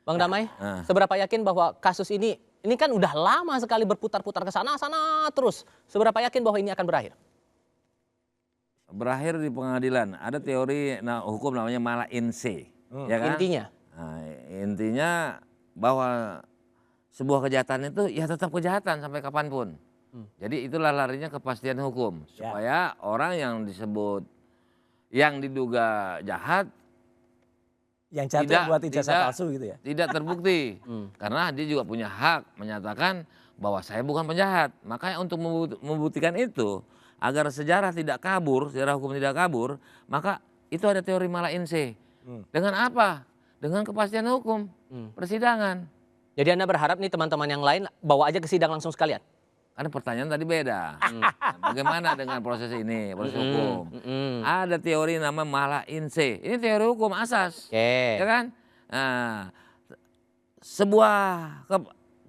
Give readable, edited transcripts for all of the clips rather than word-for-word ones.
Bang Damai, seberapa yakin bahwa kasus ini kan udah lama sekali berputar-putar ke sana terus. Seberapa yakin bahwa ini akan berakhir? Berakhir di pengadilan. Ada teori hukum namanya mala in se, ya kan? Intinya? Nah, intinya bahwa sebuah kejahatan itu ya tetap kejahatan sampai kapanpun. Jadi itulah larinya kepastian hukum supaya orang yang disebut, yang diduga jahat, yang jatuh buat ijazah palsu gitu ya? Tidak terbukti. Karena dia juga punya hak menyatakan bahwa saya bukan penjahat. Makanya untuk membuktikan itu, agar sejarah tidak kabur, sejarah hukum tidak kabur, maka itu ada teori mala in se. Dengan apa? Dengan kepastian hukum, persidangan. Jadi Anda berharap nih teman-teman yang lain bawa aja ke sidang langsung sekalian? Karena pertanyaan tadi beda. Bagaimana dengan proses ini, proses hukum? Ada teori nama mala in se. Ini teori hukum asas, ya kan? Nah, sebuah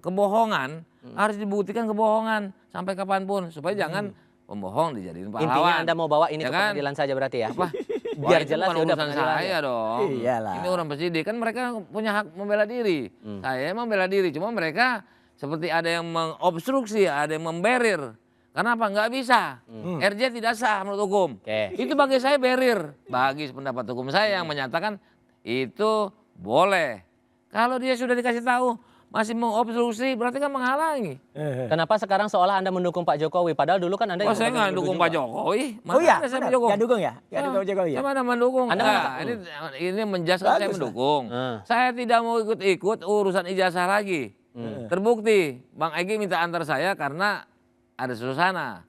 kebohongan harus dibuktikan kebohongan sampai kapanpun supaya jangan pembohong dijadiin pahlawan. Intinya Anda mau bawa ini ke pengadilan saja berarti ya? Apa? Biar jelas ya udah pengadilan saya dong. Iyalah. Ini orang penyidik kan mereka punya hak membela diri. Saya emang membela diri, cuma mereka seperti ada yang mengobstruksi, ada yang memberir. Kenapa? Nggak bisa. RJ tidak sah menurut hukum. Itu bagi saya barrier. Bagi pendapat hukum saya yang menyatakan itu boleh. Kalau dia sudah dikasih tahu masih mengobstruksi berarti kan menghalangi. Kenapa sekarang seolah Anda mendukung Pak Jokowi? Padahal dulu kan Anda yang saya nggak dukung Pak Jokowi. Oh iya, saya dukung. Ya dukung ya? Ya dukung Jokowi ya? Saya mana mendukung? Ini menjelaskan saya mendukung. Saya tidak mau ikut-ikut urusan ijazah lagi. Terbukti Bang Egy minta antar saya karena ada suasana.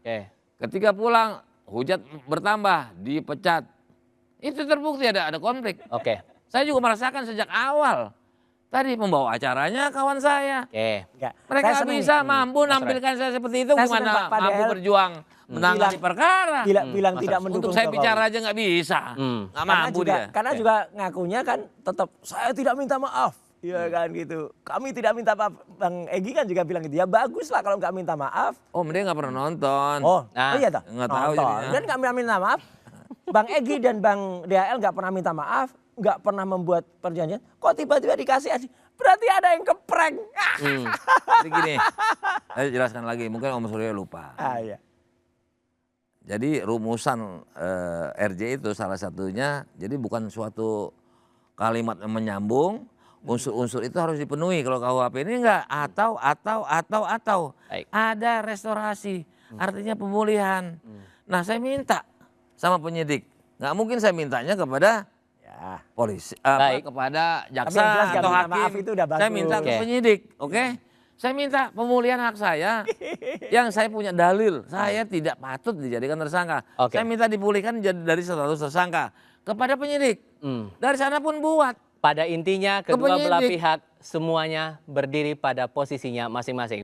Ketika pulang hujat bertambah, dipecat. Itu terbukti ada konflik. Saya juga merasakan sejak awal. Tadi pembawa acaranya kawan saya. Mereka bisa mampu nampilkan saya seperti itu, gimana mampu berjuang menangani perkara. Bilang tidak mendukung untuk saya bicara aja nggak bisa. Nggak mampu dia. Karena juga ngakunya kan tetap saya tidak minta maaf. Iya kan gitu. Kami tidak minta maaf. Bang Egy kan juga bilang gitu. Ya bagus lah kalau nggak minta maaf. Oh, dia nggak pernah nonton. Oh iya toh? Nggak tahu jadinya. Dan nggak minta maaf. Bang Egy dan Bang DHL nggak pernah minta maaf. Nggak pernah membuat perjanjian. Kok tiba-tiba dikasih aja? Berarti ada yang keprank. Jadi gini, saya jelaskan lagi. Mungkin Om Suryo lupa. Iya. Jadi rumusan RJ itu salah satunya. Jadi bukan suatu kalimat yang menyambung. Unsur-unsur itu harus dipenuhi. Kalau KUHP ini enggak atau. Ada restorasi, artinya pemulihan. Nah, saya minta sama penyidik. Nggak mungkin saya mintanya kepada polisi, kepada jaksa atau hakim. Saya minta ke penyidik, Saya minta pemulihan hak saya yang saya punya dalil. Saya tidak patut dijadikan tersangka. Saya minta dipulihkan dari status tersangka kepada penyidik. Dari sana pun buat. Pada intinya kedua belah pihak semuanya berdiri pada posisinya masing-masing.